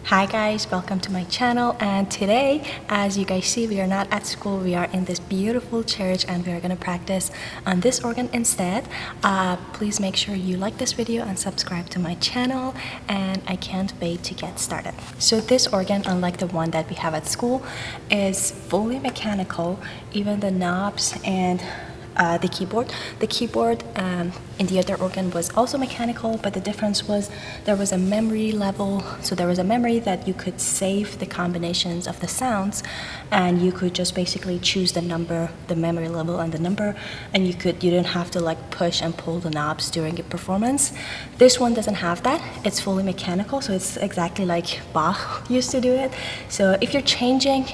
Hi guys, welcome to my channel, and today, as you guys see, we are not at school. We are in this beautiful church and we are going to practice on this organ instead. Please make sure you like this video and subscribe to my channel, and I can't wait to get started. So this organ, unlike the one that we have at school, is fully mechanical. Even the knobs and the keyboard. The keyboard in the other organ was also mechanical, but the difference was there was a memory level. So there was a memory that you could save the combinations of the sounds, and you could just basically choose the number, the memory level and the number, and you didn't have to like push and pull the knobs during a performance. This one doesn't have that. It's fully mechanical, so it's exactly like Bach used to do it. So if you're changing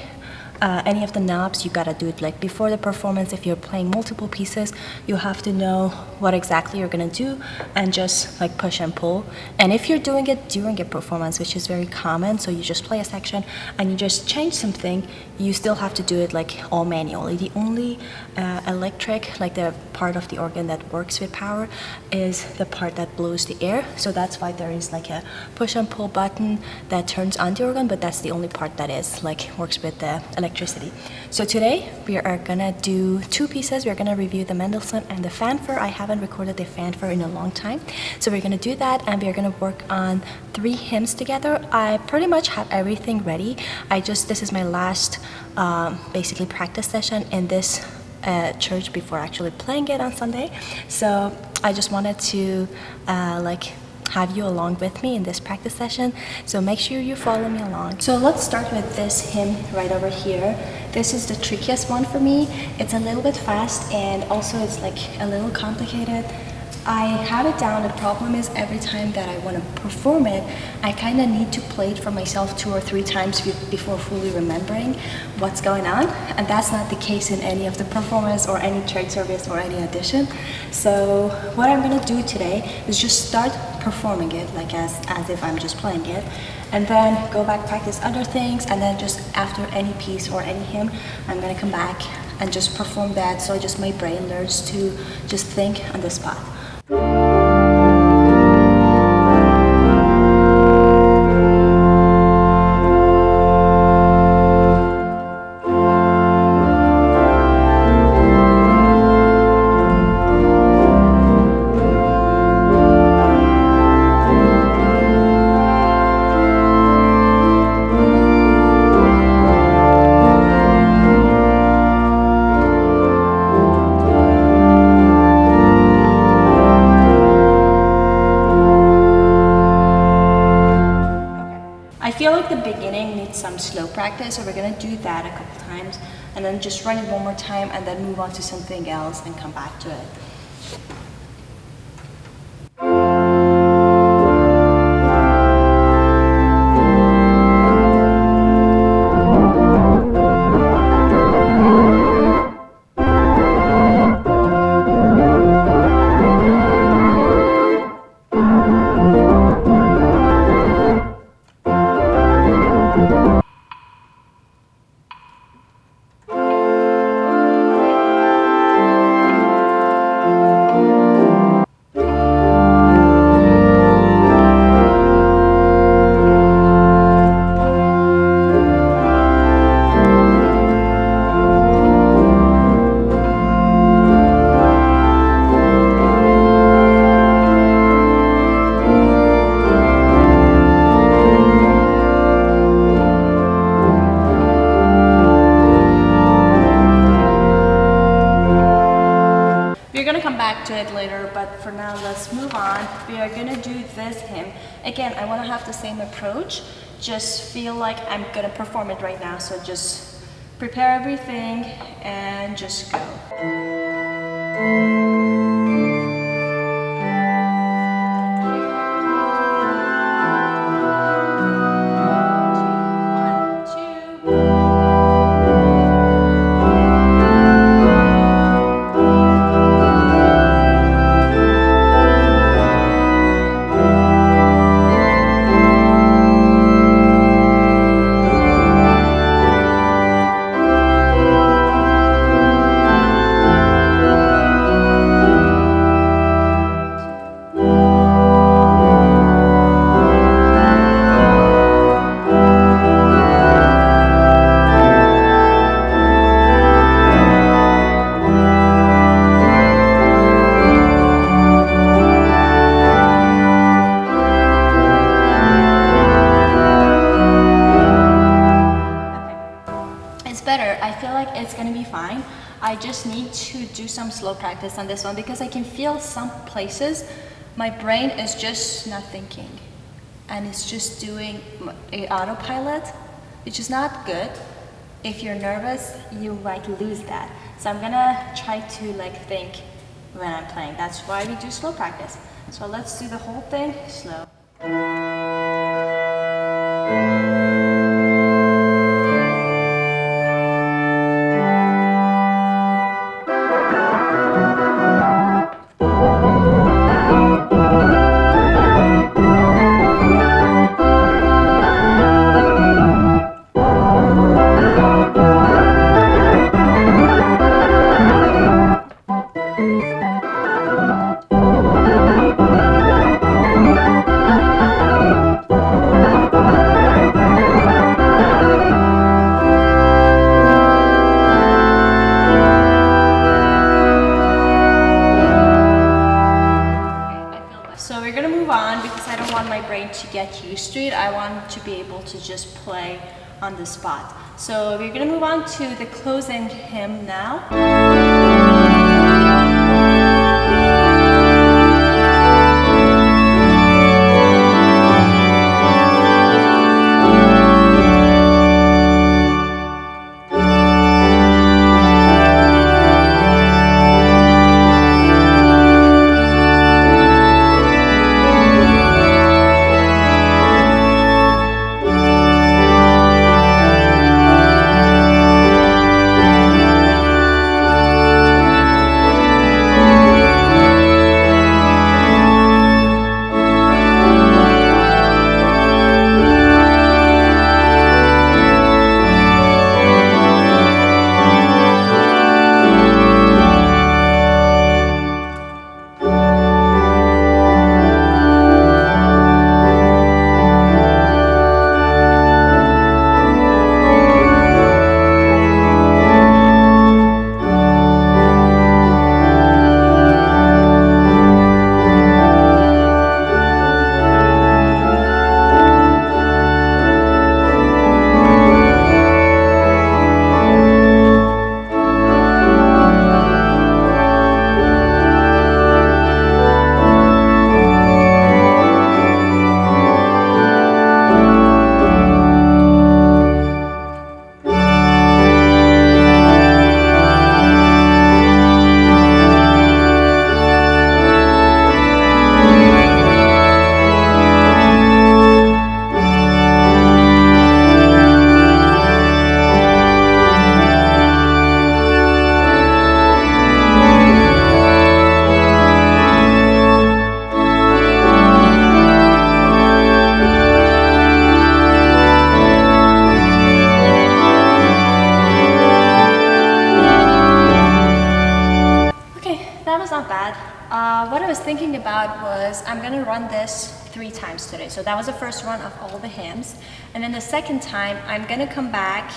any of the knobs, you gotta do it like before the performance. If you're playing multiple pieces, you have to know what exactly you're gonna do and just like push and pull. And if you're doing it during a performance, which is very common, so you just play a section and you just change something, you still have to do it like all manually. The only electric, like the part of the organ that works with power, is the part that blows the air. So that's why there is like a push and pull button that turns on the organ, but that's the only part that is like works with the electricity. So today we are gonna do two pieces. We're gonna review the Mendelssohn and the fanfare. I haven't recorded the fanfare in a long time, so we're gonna do that, and we're gonna work on 3 hymns together. I pretty much have everything ready. This is my last basically practice session in this church before actually playing it on Sunday. So I just wanted to have you along with me in this practice session, so make sure you follow me along. So let's start with this hymn right over here. This is the trickiest one for me. It's a little bit fast, and also it's like a little complicated. I have it down. The problem is every time that I want to perform it, I kind of need to play it for myself 2 or 3 times before fully remembering what's going on, and that's not the case in any of the performance or any church service or any audition. So what I'm going to do today is just start performing it like as if I'm just playing it, and then go back, practice other things, and then just after any piece or any hymn, I'm going to come back and just perform that, so just my brain learns to just think on the spot. I feel like the beginning needs some slow practice, so we're gonna do that a couple times, and then just run it one more time, and then move on to something else and come back to it. We're gonna come back to it later, but for now, let's move on. We are gonna do this hymn. Again, I wanna have the same approach, just feel like I'm gonna perform it right now, so just prepare everything and just go. it's gonna be fine. I just need to do some slow practice on this one because I can feel some places my brain is just not thinking and it's just doing a autopilot, which is not good. If you're nervous, you might lose that. So I'm gonna try to like think when I'm playing. That's why we do slow practice. So let's do the whole thing slow. So we're gonna move on because I don't want my brain to get used to it. I want to be able to just play on the spot. So we're gonna move on to the closing hymn now. That was not bad. What I was thinking about was I'm gonna run this 3 times today. So that was the first run of all the hymns. And then the second time, I'm gonna come back,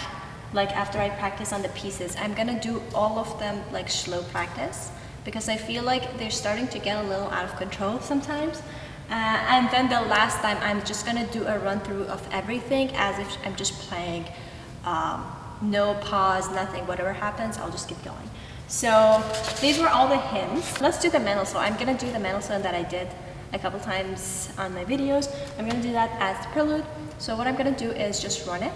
like after I practice on the pieces, I'm gonna do all of them like slow practice because I feel like they're starting to get a little out of control sometimes. And then the last time, I'm just gonna do a run through of everything as if I'm just playing, no pause, nothing, whatever happens, I'll just keep going. So these were all the hymns. Let's do the mendelssohn. I'm gonna do the mendelssohn that I did a couple times on my videos. I'm gonna do that as the prelude. So what I'm gonna do is just run it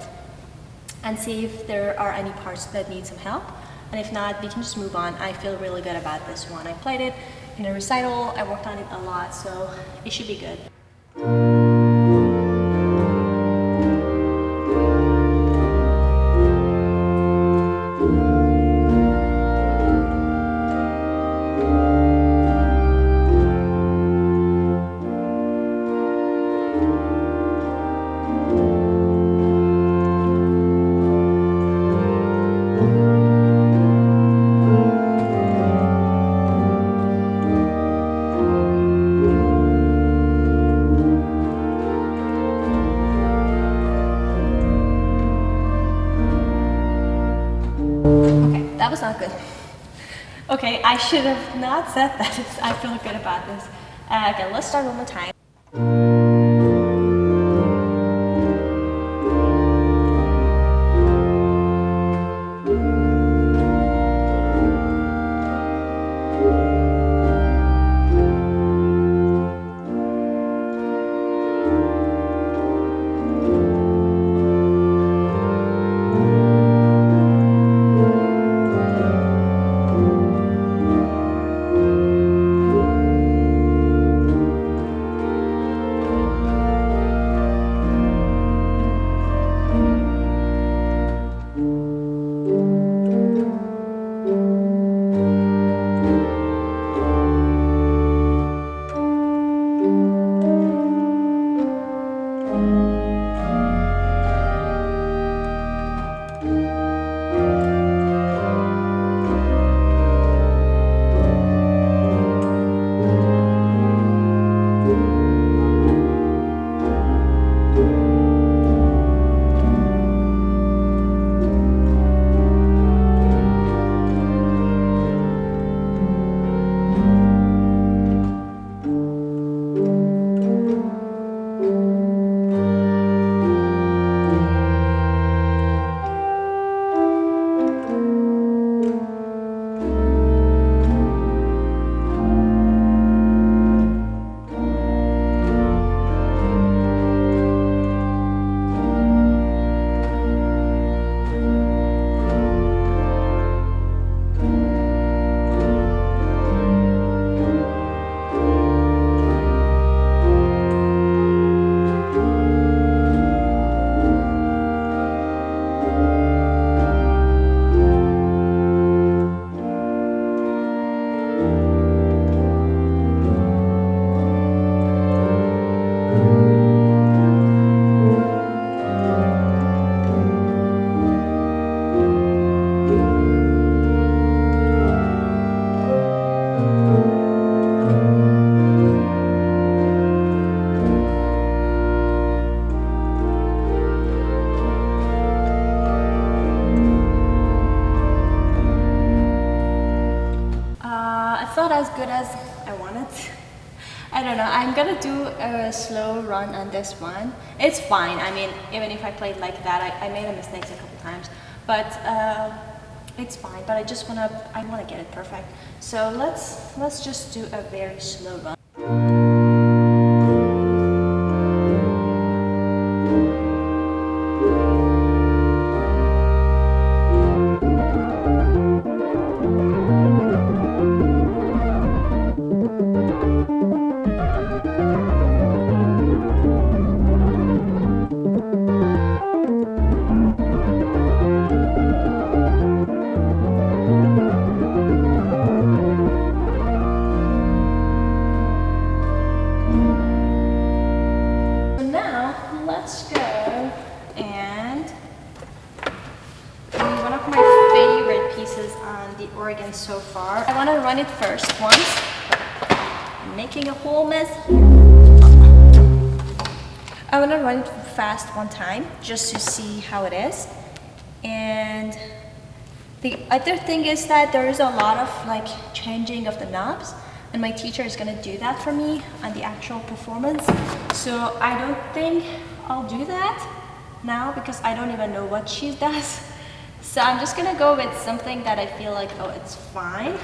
and see if there are any parts that need some help. And if not, we can just move on. I feel really good about this one. I played it in a recital, I worked on it a lot, so it should be good. That was not good. Okay, I should have not said that. I feel good about this. Okay, let's start one more time. good as I wanted. I don't know, I'm gonna do a slow run on this one. It's fine, I mean, even if I played like that, I made a mistake a couple times, but it's fine, but I wanna get it perfect. So let's just do a very slow run. Let's go and do one of my favorite pieces on the organ so far. I want to run it first once. I'm making a whole mess here. I want to run it fast one time just to see how it is. And the other thing is that there is a lot of like changing of the knobs, and my teacher is going to do that for me on the actual performance. So I don't think I'll do that now because I don't even know what she does. So I'm just gonna go with something that I feel like, oh, it's fine.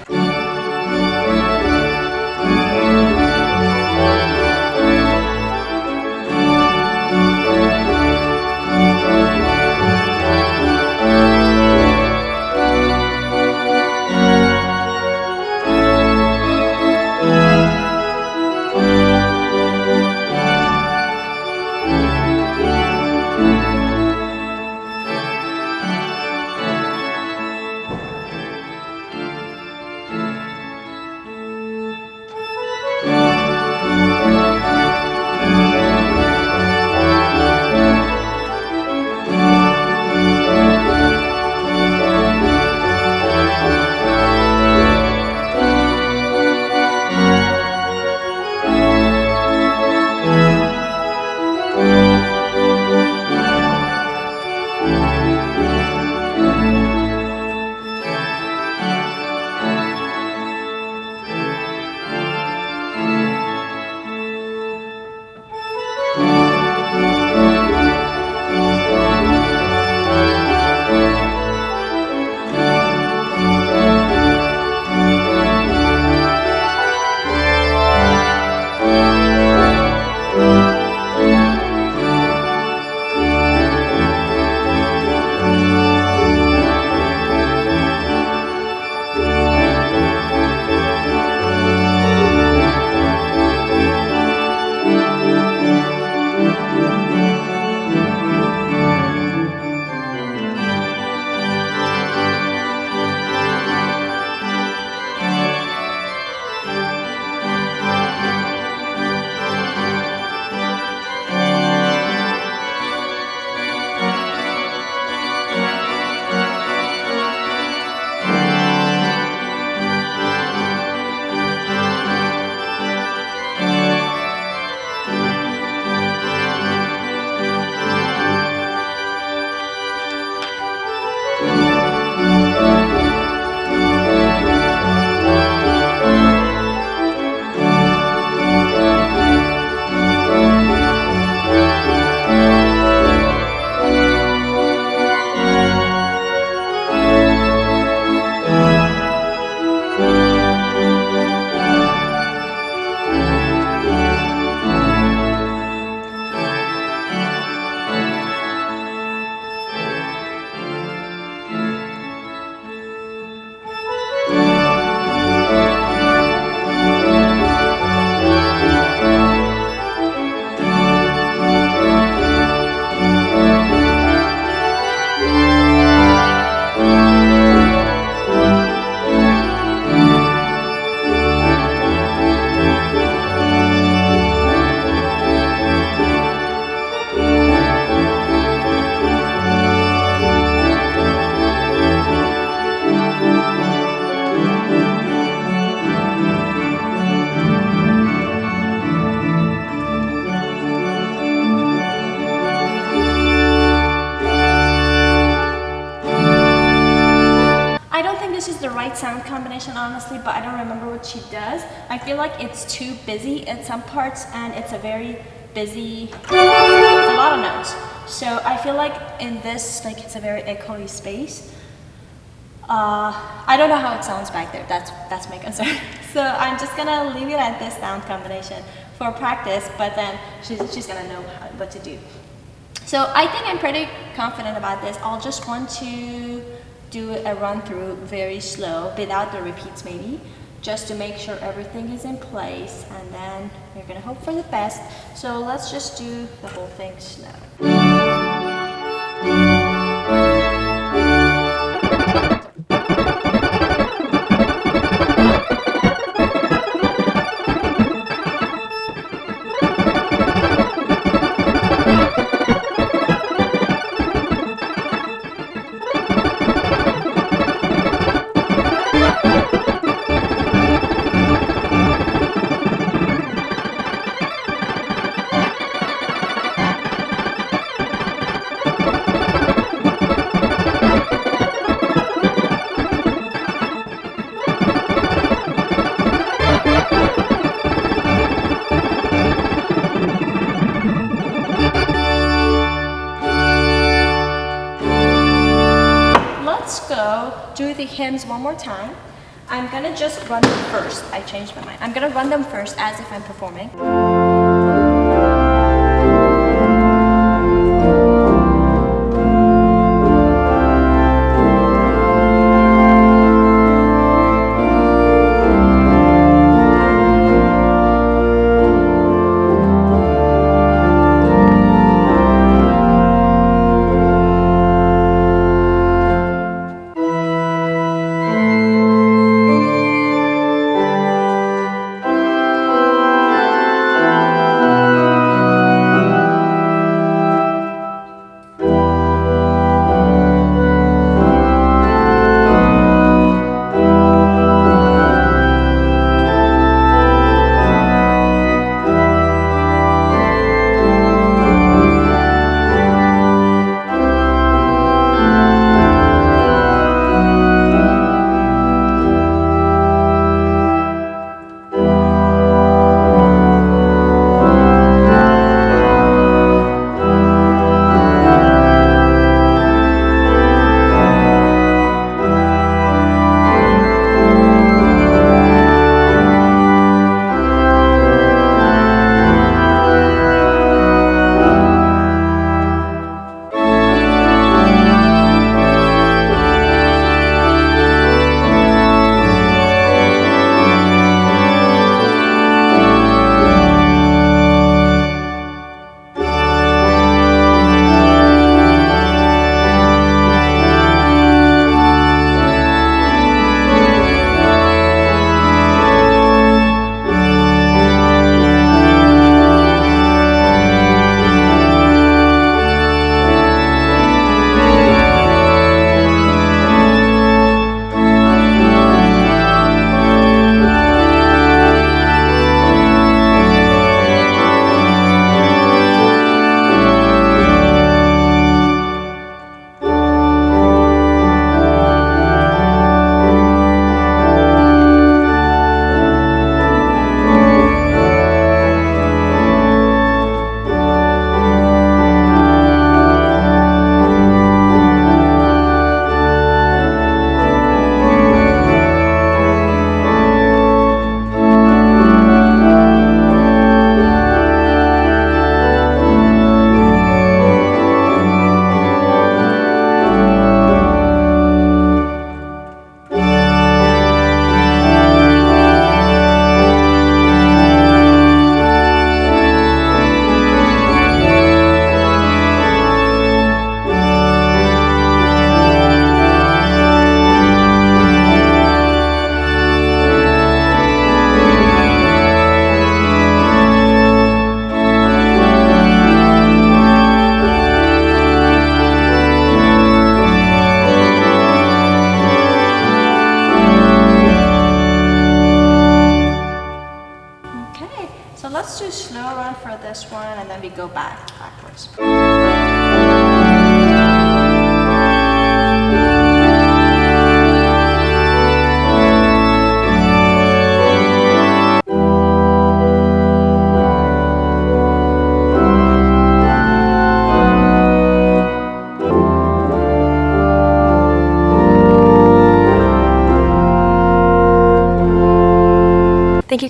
combination honestly, but I don't remember what she does. I feel like it's too busy in some parts, and it's a very busy, it's a lot of notes. So I feel like in this, like it's a very echoey space. I don't know how it sounds back there. That's my concern. So I'm just gonna leave it at this sound combination for practice, but then she's gonna know what to do. So I think I'm pretty confident about this. I'll just want to do a run through very slow, without the repeats maybe, just to make sure everything is in place, and then we're gonna hope for the best. So let's just do the whole thing slow. Do the hymns one more time. I'm gonna just run them first. I changed my mind. I'm gonna run them first as if I'm performing. let's do slow run for this one, and then we go backwards.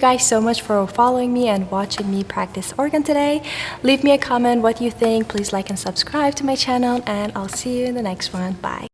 guys so much for following me and watching me practice organ today. Leave me a comment what you think. Please like and subscribe to my channel, and I'll see you in the next one. Bye.